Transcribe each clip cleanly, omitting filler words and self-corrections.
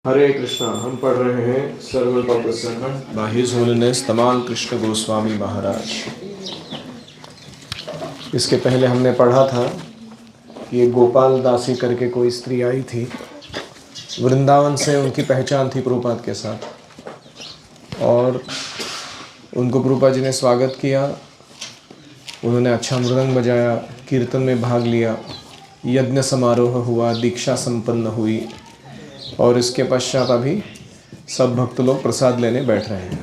हरे कृष्णा। हम पढ़ रहे हैं सर्वल्प प्रसन्न बाय हिज होलीनेस तमाल कृष्ण गोस्वामी महाराज। इसके पहले हमने पढ़ा था कि एक गोपाल दासी करके कोई स्त्री आई थी वृंदावन से। उनकी पहचान थी प्रभुपाद के साथ और उनको प्रभुपाद जी ने स्वागत किया। उन्होंने अच्छा मृदंग बजाया, कीर्तन में भाग लिया, यज्ञ समारोह हुआ, दीक्षा संपन्न हुई और इसके पश्चात अभी सब भक्त लोग प्रसाद लेने बैठ रहे हैं।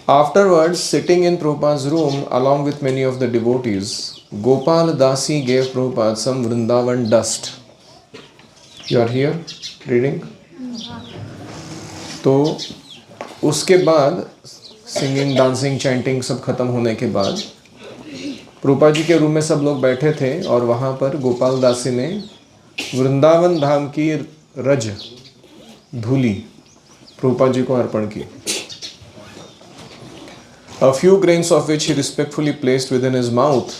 Afterwards, sitting in Prabhupada's room along with many of the devotees, Gopal Dasi gave Prabhupada some Vrindavan dust. You are here reading? तो उसके बाद सिंगिंग, डांसिंग, चैंटिंग सब खत्म होने के बाद प्रभुपाद जी के रूम में सब लोग बैठे थे और वहाँ पर गोपाल दासी ने वृंदावन धाम की रज धूली प्रभुपाद जी को अर्पण की। A few grains of which he respectfully placed within his mouth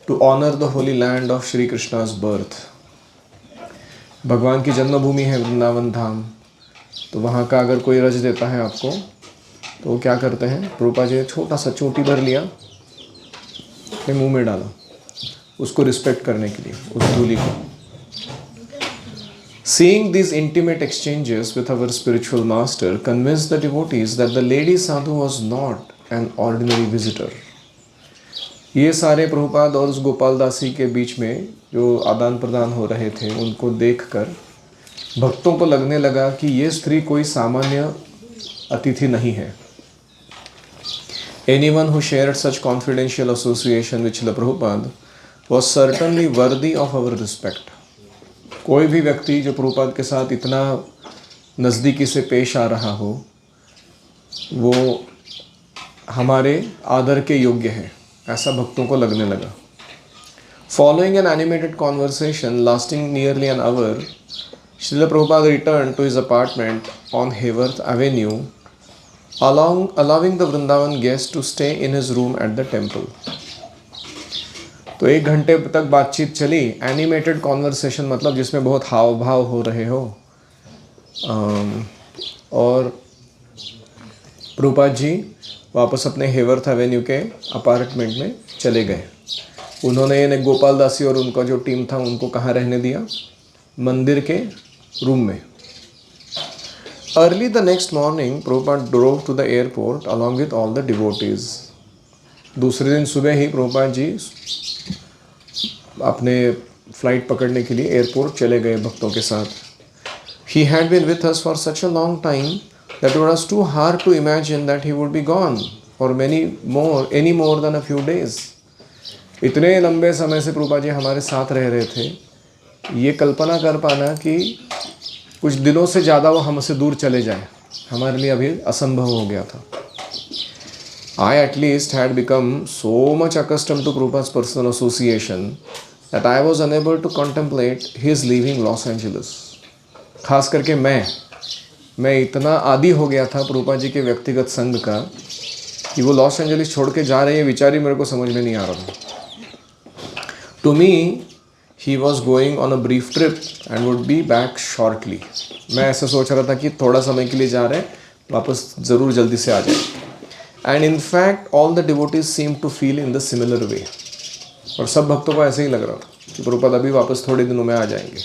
to honor the holy land of Shri Krishna's birth. भगवान की जन्मभूमि है वृंदावन धाम, तो वहाँ का अगर कोई रज देता है आपको तो वो क्या करते हैं, प्रभुपाद जी ने छोटा सा चोटी भर लिया, अपने मुंह में डाला, उसको रिस्पेक्ट करने के लिए उस धूली को। Seeing these intimate exchanges with our spiritual master convinced the devotees that the lady sadhu was not an ordinary visitor. ये सारे प्रभुपाद और उस गोपाल दासी के बीच में जो आदान प्रदान हो रहे थे उनको देखकर भक्तों को लगने लगा कि ये स्त्री कोई सामान्य अतिथि नहीं है। Anyone who shared such confidential association with Srila Prabhupada was certainly worthy of our respect. कोई भी व्यक्ति जो प्रभुपाद के साथ इतना नज़दीकी से पेश आ रहा हो वो हमारे आदर के योग्य है, ऐसा भक्तों को लगने लगा। Following an animated conversation lasting nearly an hour, Srila Prabhupada returned to his apartment on Hayworth Avenue, allowing the Vrindavan guests to stay in his room at the temple. तो 1 घंटे तक बातचीत चली। एनिमेटेड कॉन्वर्सेशन मतलब जिसमें बहुत हाव भाव हो रहे हो। और प्रभुपाद जी वापस अपने हेवर्थ एवेन्यू के अपार्टमेंट में चले गए। उन्होंने ये गोपाल दासी और उनका जो टीम था उनको कहाँ रहने दिया, मंदिर के रूम में। Early the next morning Prabhupada drove to the airport along with all the devotees. दूसरे दिन सुबह ही प्रभुपाद जी अपने फ्लाइट पकड़ने के लिए एयरपोर्ट चले गए भक्तों के साथ। He had been with us for such a long time that it was too hard to imagine that he would be gone for any more than a few days. इतने लंबे समय से प्रभुपाद जी हमारे साथ रह रहे थे, ये कल्पना कर पाना कि कुछ दिनों से ज़्यादा वो हमसे दूर चले जाए हमारे लिए अभी असंभव हो गया था। I at least had become so much accustomed to Prabhupada's personal association that I was unable to contemplate his leaving Los Angeles. खास करके मैं इतना आदी हो गया था प्रभुपाद जी के व्यक्तिगत संग का कि वो लॉस एंजलिस छोड़ के जा रहे हैं विचार ही मेरे को समझ में नहीं आ रहा था। To me, he was going on a brief trip and would be back shortly. मैं ऐसा सोच रहा था कि थोड़ा समय के लिए जा रहे हैं, वापस ज़रूर जल्दी से आ जाए। And in fact, all the devotees seemed to feel in the similar way. और सब भक्तों को ऐसे ही लग रहा था कि प्रभुपाद अभी वापस थोड़े दिनों में आ जाएंगे।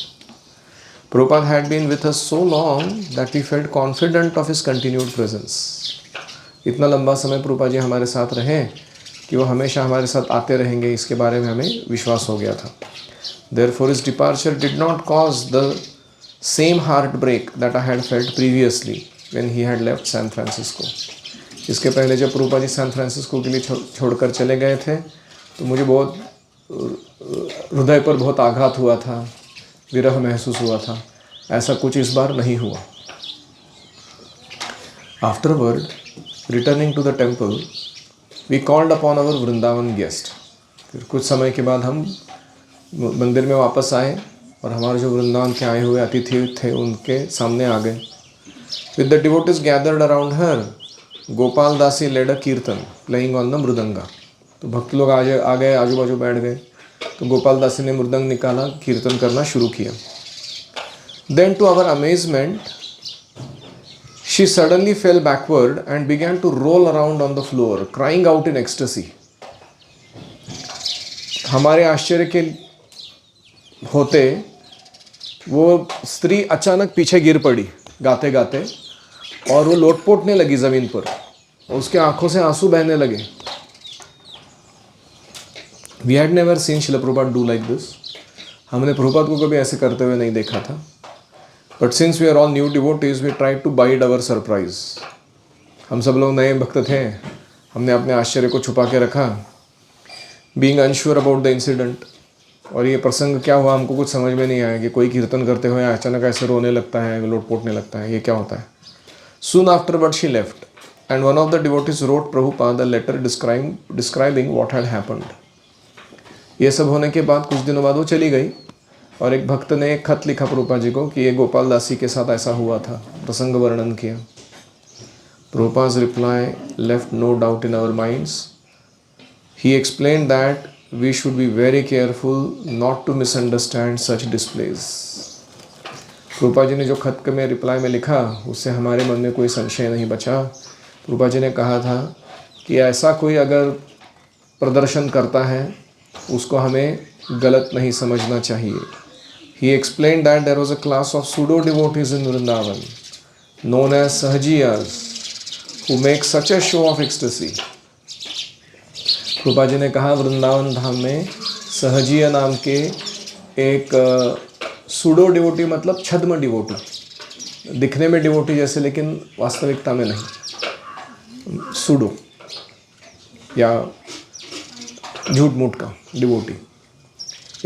Prabhupada had been with us so long that we felt confident of his continued presence. इतना लंबा समय प्रभुपाद जी हमारे साथ रहे कि वो हमेशा हमारे साथ आते रहेंगे, इसके बारे में हमें विश्वास हो गया था। Therefore, his departure did not cause the same heartbreak that I had felt previously when he had left San Francisco. इसके पहले जब प्रभुपाद जी सैन फ्रांसिस्को के लिए छोड़कर चले गए थे तो मुझे बहुत हृदय पर बहुत आघात हुआ था, विरह महसूस हुआ था। ऐसा कुछ इस बार नहीं हुआ। Afterward returning to the temple we called upon our Vrindavan guest. फिर कुछ समय के बाद हम मंदिर में वापस आए और हमारे जो वृंदावन के आए हुए अतिथि थे उनके सामने आ गए। With the devotees gathered around her, Gopal Dasi led अ कीर्तन प्लेइंग ऑन द मृदंगा। तो भक्त लोग आ गए, आजू बाजू बैठ गए, तो गोपाल दासी ने मृदंग निकाला, कीर्तन करना शुरू किया। Then to our amazement, she suddenly fell backward and began to roll around on the floor, crying out in ecstasy. हमारे आश्चर्य के होते वो स्त्री अचानक पीछे गिर पड़ी गाते गाते, और वो लोटपोटने लगी ज़मीन पर, उसके आंखों से आंसू बहने लगे. We had never seen Srila Prabhupada do like this. हमने प्रभुपाद को कभी ऐसे करते हुए नहीं देखा था. But since we are all new devotees, we tried to bide our surprise. हम सब लोग नए भक्त थे, हमने अपने आश्चर्य को छुपा के रखा. Being unsure about the incident, और ये प्रसंग क्या हुआ हमको कुछ समझ में नहीं आया कि कोई कीर्तन करते हुए अचानक ऐसे रोने लगता है, लोटपोटने लगता है, ये क्या होता है. Soon afterward she left, and one of the devotees wrote Prabhupada a letter describing what had happened. ये सब होने के बाद कुछ दिनों बाद वो चली गई, और एक भक्त ने एक खत लिखा प्रभुपाद जी को कि ये गोपाल दासी के साथ ऐसा हुआ था, प्रसंग वर्णन किया. Prabhupada's reply left no doubt in our minds. He explained that we should be very careful not to misunderstand such displays. Prabhupada ji ने जो खत में रिप्लाई में लिखा, उससे हमारे मन में कोई संशय नहीं बचा. प्रभुपाद जी ने कहा था कि ऐसा कोई अगर प्रदर्शन करता है उसको हमें गलत नहीं समझना चाहिए. He explained that there was a class of pseudo devotees in Vrindavan known as Sahajiyas who make such a show of ecstasy. Prabhupada ji ने कहा वृंदावन धाम में सहजीय नाम के एक सूडो डिवोटी, मतलब छद्म डिवोटी, दिखने में डिवोटी जैसे लेकिन वास्तविकता में नहीं, सूडो या झूठ मूठ का डिवोटी,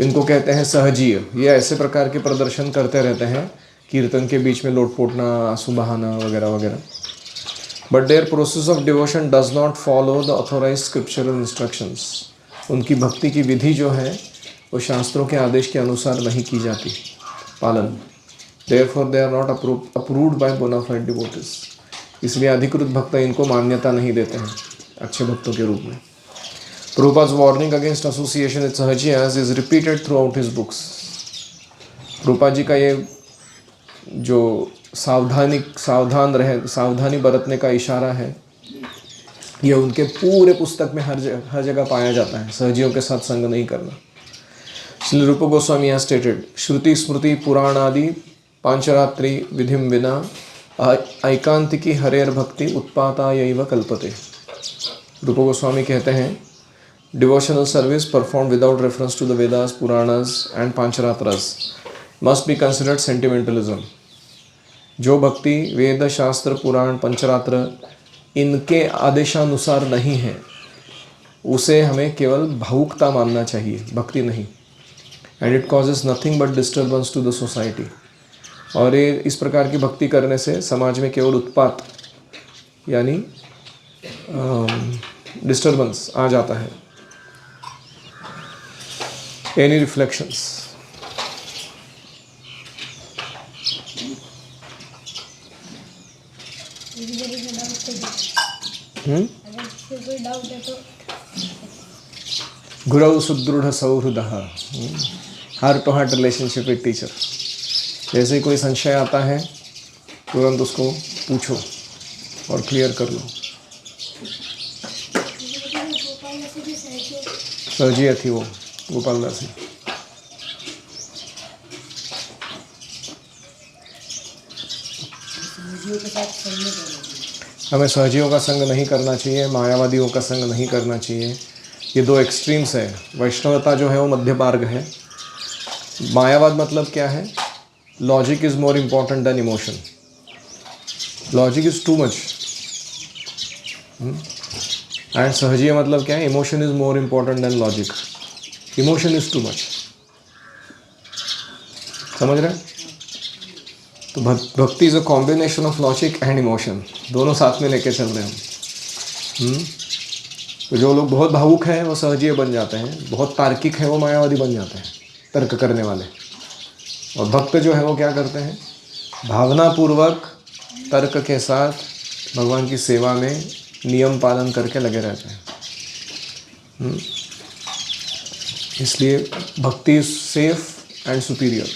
इनको कहते हैं सहजीय. ये ऐसे प्रकार के प्रदर्शन करते रहते हैं कीर्तन के बीच में, लोटपोटना, आंसू बहाना वगैरह वगैरह. But their process of devotion does not follow the authorised scriptural instructions. उनकी भक्ति की विधि जो है वो शास्त्रों के आदेश के अनुसार नहीं की जाती पालन. Therefore they are not approved by bona fide devotees. इसलिए अधिकृत भक्त इनको मान्यता नहीं देते हैं अच्छे भक्तों के रूप में. Prabhupada's warning against association with Sahajiyas is repeated throughout his books. Prabhupada ji का ये जो सावधानी बरतने का इशारा है, ये उनके पूरे पुस्तक में हर जगह पाया जाता है. सहजियों के साथ संग नहीं करना. श्री रूप गोस्वामी has stated, श्रुति स्मृति पुराण आदि पांचरात्रि विधिम विना ऐकांतिकी हरेर भक्ति उत्पातायैव कल्पते. रूप गोस्वामी कहते हैं, devotional service performed without reference to the Vedas, Puranas and Pancharatras must be considered sentimentalism. जो भक्ति वेद, शास्त्र, पुराण, पंचरात्र इनके आदेशानुसार नहीं है, उसे हमें केवल भावुकता मानना चाहिए, भक्ति नहीं. And it causes nothing but disturbance to the society. और ये इस प्रकार की भक्ति करने से समाज में केवल उत्पात यानी डिस्टर्बेंस आ जाता है. Any reflections? गुरु सुदृढ़ सौहृदः, heart to heart relationship with teacher. जैसे ही कोई संशय आता है तुरंत उसको पूछो और क्लियर कर लो. सहजिया थी वो गोपाल दासी. हमें सहजियों का संग नहीं करना चाहिए, मायावादियों का संग नहीं करना चाहिए. ये दो एक्सट्रीम्स है. वैष्णवता जो है वो मध्य मार्ग है. मायावाद मतलब क्या है? Logic is more important than emotion. Logic is too much. And Sahajiya मतलब क्या है? Emotion is more important than logic. Emotion is too much. समझ रहे हैं? तो भक्ति is a combination of logic and emotion, दोनों साथ में लेके चल रहे हैं. तो जो लोग बहुत भावुक हैं वो सहजीय बन जाते हैं, बहुत तार्किक है वो मायावादी बन जाते हैं, तर्क करने वाले. और भक्त जो है वो क्या करते हैं? भावनापूर्वक तर्क के साथ भगवान की सेवा में नियम पालन करके लगे रहते हैं. इसलिए bhakti is safe and superior.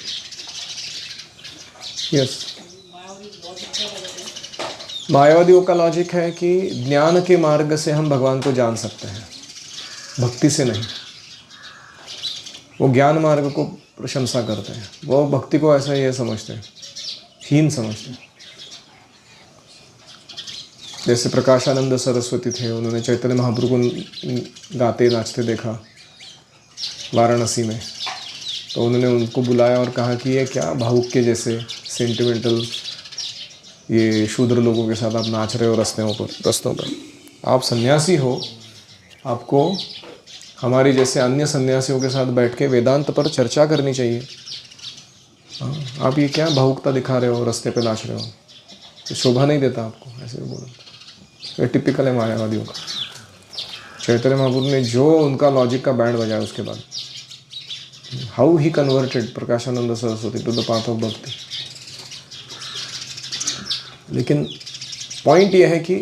Yes, मायावादियों का लॉजिक है कि ज्ञान के मार्ग से हम भगवान को जान सकते हैं, भक्ति से नहीं। वो ज्ञान मार्ग को प्रशंसा करते हैं, वो भक्ति को ऐसा ही समझते हैं, हीन समझते हैं। जैसे प्रकाशानंद सरस्वती थे, उन्होंने चैतन्य महाप्रभु को गाते नाचते देखा वाराणसी में, तो उन्होंने उनको बुलाया और कहा कि ये क्या भावुक के जैसे सेंटिमेंटल ये शूद्र लोगों के साथ आप नाच रहे हो रस्तों पर। आप सन्यासी हो, आपको हमारी जैसे अन्य सन्यासियों के साथ बैठ के वेदांत पर चर्चा करनी चाहिए। आप ये क्या भावुकता दिखा रहे हो, रास्ते पे नाच रहे हो, ये शोभा नहीं देता आपको, ऐसे भी बोला। ये टिपिकल है मायावादियों का। चैतन्य महाप्रभु ने जो उनका लॉजिक का बैंड बजाया उसके बाद, how he converted Prakashananda Saraswati to the path of bhakti. लेकिन पॉइंट यह है कि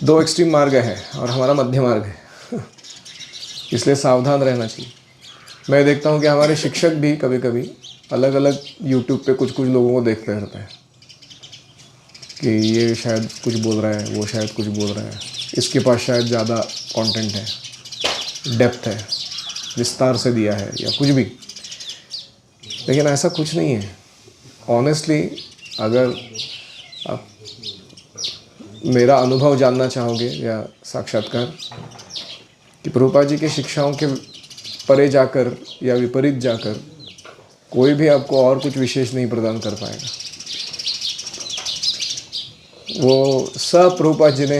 दो एक्सट्रीम मार्ग है और हमारा मध्य मार्ग है, इसलिए सावधान रहना चाहिए। मैं देखता हूँ कि हमारे शिक्षक भी कभी कभी अलग अलग यूट्यूब पे कुछ कुछ लोगों को देखते रहते हैं कि ये शायद कुछ बोल रहा है, वो शायद कुछ बोल रहा है, इसके पास शायद ज़्यादा कंटेंट है, डेप्थ है, विस्तार से दिया है या कुछ भी। लेकिन ऐसा कुछ नहीं है। ऑनेस्टली अगर आप मेरा अनुभव जानना चाहोगे या साक्षात्कार कि प्रभुपाद जी के शिक्षाओं के परे जाकर या विपरीत जाकर कोई भी आपको और कुछ विशेष नहीं प्रदान कर पाएगा। वो सब प्रभुपाद जी ने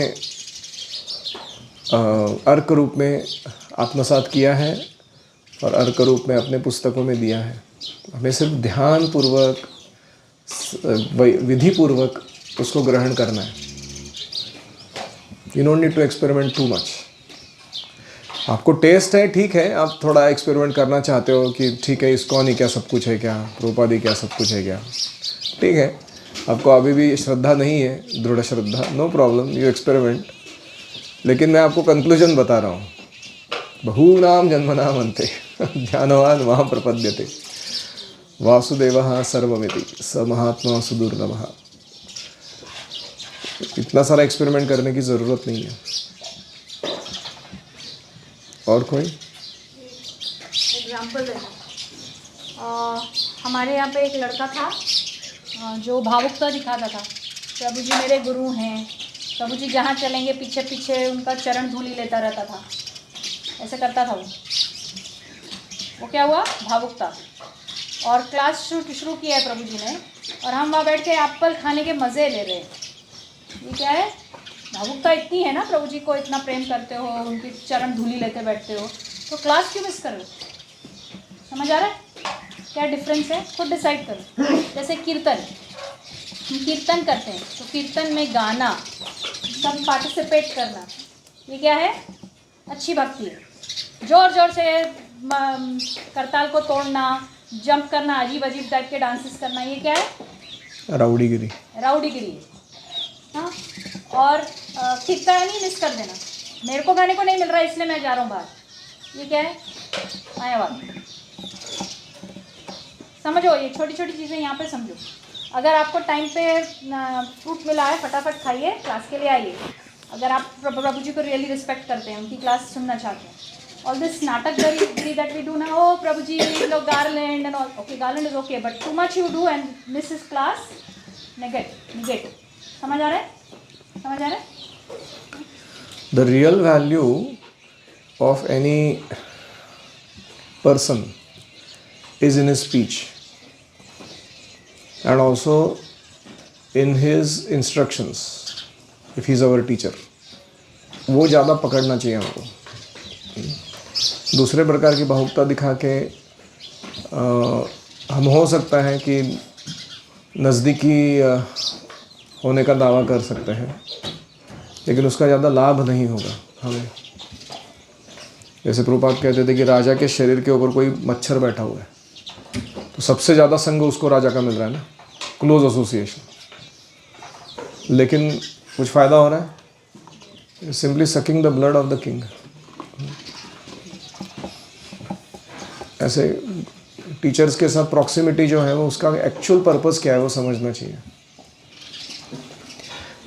अर्क रूप में आत्मसात किया है और अर्क रूप में अपने पुस्तकों में दिया है। हमें सिर्फ ध्यान पूर्वक विधि पूर्वक उसको ग्रहण करना है। You don't need to experiment too much. आपको टेस्ट है, ठीक है, आप थोड़ा एक्सपेरिमेंट करना चाहते हो कि ठीक है इस्कॉन ही क्या सब कुछ है क्या, प्रभुपाद ही क्या सब कुछ है क्या, ठीक है, आपको अभी भी श्रद्धा नहीं है, दृढ़ श्रद्धा, नो प्रॉब्लम, यू एक्सपेरिमेंट। लेकिन मैं आपको कंक्लूजन बता रहा हूँ, बहूनाम जन्मनाम अन्ते ध्यानवान वहाँ प्रपद्यते वासुदेवः सर्वमिति स महात्मा सुदुर्लभः। इतना सारा एक्सपेरिमेंट करने की ज़रूरत नहीं है। और कोई एग्जाम्पल देना, हमारे यहाँ पे एक लड़का था जो भावुकता दिखाता था। प्रभु जी मेरे गुरु हैं, प्रभु जी जहाँ चलेंगे पीछे पीछे उनका चरण धूली लेता रहता था, ऐसे करता था वो क्या हुआ, भावुकता। और क्लास शुरू किया है प्रभु जी ने, और हम वहाँ बैठ के एप्पल खाने के मज़े ले रहे हैं। ये क्या है, भावुकता इतनी है ना, प्रभु जी को इतना प्रेम करते हो, उनकी चरण धूली लेते बैठते हो, तो क्लास क्यों मिस कर रहे हो? समझ आ रहा है क्या डिफरेंस है? खुद डिसाइड करो। जैसे कीर्तन, हम कीर्तन करते हैं तो कीर्तन में गाना, सब पार्टिसिपेट करना, ये क्या है, अच्छी भक्ति है। जोर जोर से करताल को तोड़ना, जंप करना, अजीब अजीब टाइप के डांसेस करना, ये क्या है, राउडीगिरी। राउडीगिरी। हाँ, और कीर्तन नहीं मिस कर देना, मेरे को गाने को नहीं मिल रहा है इसलिए मैं जा रहा हूँ बाहर, ये क्या है, मायावाद। समझो, ये छोटी छोटी चीज़ें यहाँ पे समझो। अगर आपको टाइम पे फ्रूट मिला है, फटाफट खाइए, क्लास के लिए आइए। अगर आप प्रभु जी को रियली रिस्पेक्ट करते हैं, उनकी क्लास सुनना चाहते हैं। ऑल दिस नाटक दैट वी डू ना, ओ प्रभु जी लोग garland and all, okay garland is okay, but too much you do and miss is class, negate. समझ आ रहा है? समझ आ रहा है? The real value of any person is in his speech and also in his instructions if he is our teacher. वो ज़्यादा पकड़ना चाहिए हमको। दूसरे प्रकार की भावुकता दिखा के हम हो सकता है कि नज़दीकी होने का दावा कर सकते हैं, लेकिन उसका ज़्यादा लाभ नहीं होगा हमें। जैसे प्रभुपाद कहते थे कि राजा के शरीर के ऊपर कोई मच्छर बैठा हुआ है, तो सबसे ज़्यादा संग उसको राजा का मिल रहा है ना, क्लोज एसोसिएशन, लेकिन कुछ फ़ायदा हो रहा है, simply sucking the blood of the king. ऐसे टीचर्स के साथ प्रॉक्सिमिटी जो है वो उसका एक्चुअल पर्पस क्या है वो समझना चाहिए।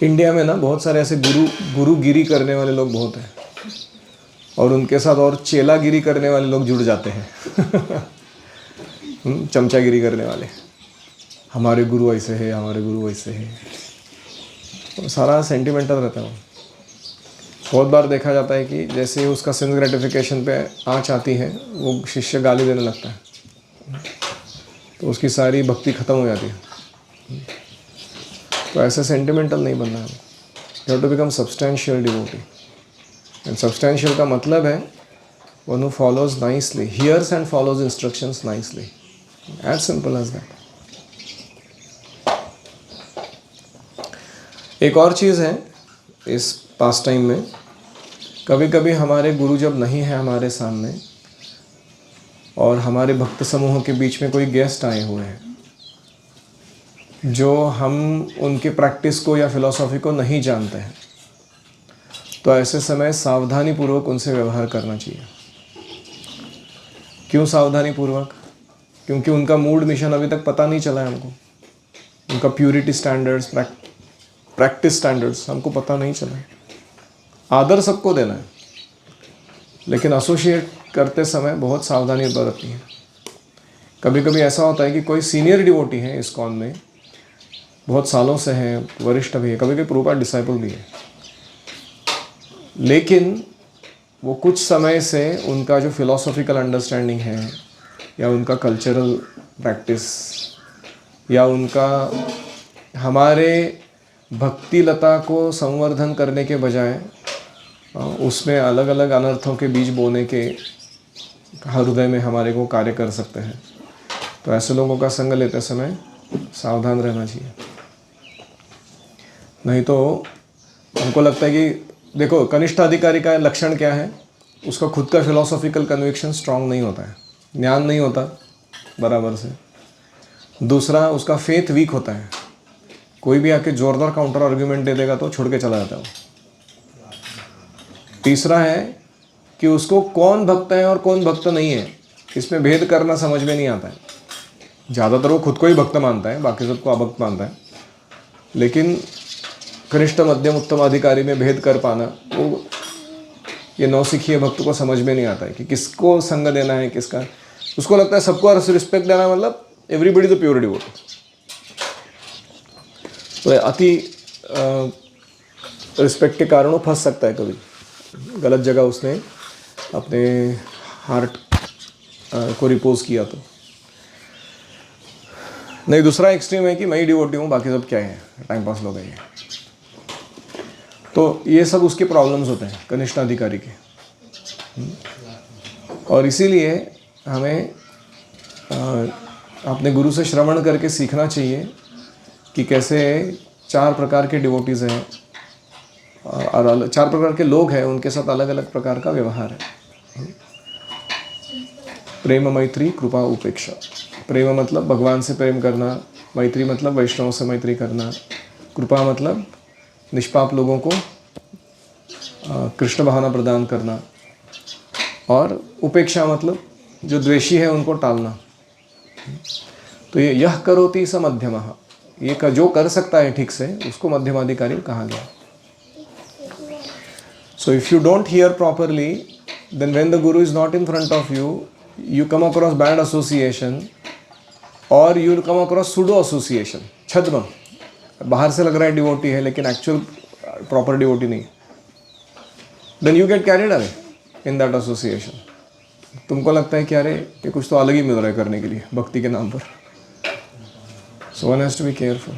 इंडिया में ना बहुत सारे ऐसे गुरुगिरी करने वाले लोग बहुत हैं, और उनके साथ और चेलागिरी करने वाले लोग जुड़ जाते हैं। चमचागिरी करने वाले, हमारे गुरु ऐसे है, हमारे गुरु वैसे है, तो सारा सेंटिमेंटल रहता है। बहुत बार देखा जाता है कि जैसे उसका सेंस ग्रेटिफिकेशन पे आँच आती है, वो शिष्य गाली देने लगता है, तो उसकी सारी भक्ति खत्म हो जाती है। तो ऐसे सेंटिमेंटल नहीं बनना है। You have to become substantial devotee. And substantial का मतलब है one who follows nicely, hears and follows instructions nicely, as simple as that. एक और चीज़ है इस पास टाइम में, कभी कभी हमारे गुरु जब नहीं है हमारे सामने और हमारे भक्त समूह के बीच में कोई गेस्ट आए हुए हैं जो हम उनके प्रैक्टिस को या फिलॉसफी को नहीं जानते हैं, तो ऐसे समय सावधानी पूर्वक उनसे व्यवहार करना चाहिए। क्यों सावधानी पूर्वक? क्योंकि उनका मूड मिशन अभी तक पता नहीं चला है हमको, उनका प्यूरिटी स्टैंडर्ड्स, प्रैक्टिस स्टैंडर्ड्स हमको पता नहीं चला है। आदर सबको देना है, लेकिन एसोसिएट करते समय बहुत सावधानी बरतनी है। कभी कभी ऐसा होता है कि कोई सीनियर डिवोटी है इस्कॉन में, बहुत सालों से है, वरिष्ठ भी है, कभी कभी प्रभुपाद डिसाइपल भी है, लेकिन वो कुछ समय से उनका जो फिलॉसॉफिकल अंडरस्टैंडिंग है या उनका कल्चरल प्रैक्टिस या उनका हमारे भक्ति लता को संवर्धन करने के बजाय उसमें अलग अलग अनर्थों के बीज बोने के हृदय में हमारे को कार्य कर सकते हैं। तो ऐसे लोगों का संग लेते समय सावधान रहना चाहिए। नहीं तो हमको लगता है कि देखो, कनिष्ठ अधिकारी का लक्षण क्या है? उसका खुद का फिलॉसॉफिकल कन्विक्शन स्ट्रांग नहीं होता है, ज्ञान नहीं होता बराबर से। दूसरा, उसका फेथ वीक होता है। कोई भी आके जोरदार काउंटर आर्ग्यूमेंट दे देगा तो छोड़ के चला जाता है वो। तीसरा है कि उसको कौन भक्त है और कौन भक्त नहीं है, इसमें भेद करना समझ में नहीं आता है। ज़्यादातर वो खुद को ही भक्त मानता है, बाकी सबको अभक्त मानता है, लेकिन कनिष्ठ मध्यम उत्तम अधिकारी में भेद कर पाना, वो ये नौसिखिए भक्त को समझ में नहीं आता है कि किसको संग देना है, किसका। उसको लगता है सबको रिस्पेक्ट देना मतलब एवरीबडी द प्योर डिवोटी। तो अति रिस्पेक्ट के कारण वो फंस सकता है, कभी गलत जगह उसने अपने हार्ट को रिपोज किया तो। नहीं, दूसरा एक्सट्रीम है कि मैं ही डिवोटी हूँ, बाकी सब क्या है, टाइम पास लोग हैं। तो ये सब उसके प्रॉब्लम्स होते हैं कनिष्ठ अधिकारी के। और इसीलिए हमें अपने गुरु से श्रवण करके सीखना चाहिए कि कैसे 4 प्रकार के डिवोटीज़ हैं और 4 प्रकार के लोग हैं, उनके साथ अलग अलग प्रकार का व्यवहार है। प्रेम, मैत्री, कृपा, उपेक्षा। प्रेम मतलब भगवान से प्रेम करना, मैत्री मतलब वैष्णव से मैत्री करना, कृपा मतलब निष्पाप लोगों को कृष्ण भावना प्रदान करना, और उपेक्षा मतलब जो द्वेषी है उनको टालना। तो ये यह करोति स मध्यमः, ये जो कर सकता है ठीक से उसको मध्यमाधिकारी कहा गया। So if you don't hear properly, then when the guru is not in front of you, you come across bad association or you come across pseudo association, छद्म। बाहर से लग रहा है डिवोटी है लेकिन एक्चुअल प्रॉपर डिवोटी नहीं। Then you get carried away in that association. तुमको लगता है कि अरे ये कुछ तो अलग ही मिल रहा है करने के लिए भक्ति के नाम पर। So one has to be careful.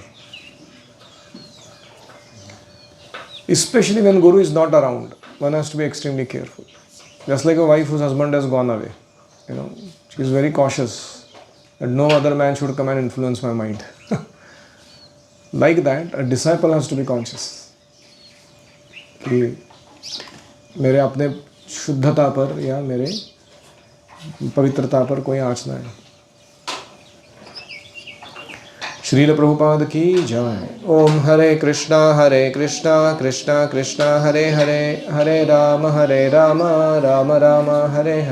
Especially when Guru is not around, one has to be extremely careful. Just like a wife whose husband has gone away, she is very cautious that no other man should come and influence my mind. Like that, a disciple has to be conscious कि मेरे अपने शुद्धता पर या मेरे पवित्रता पर कोई आँच ना है। श्रील प्रभुपाद की जय। ओम हरे कृष्णा कृष्णा कृष्णा हरे हरे, हरे राम राम राम हरे हरे।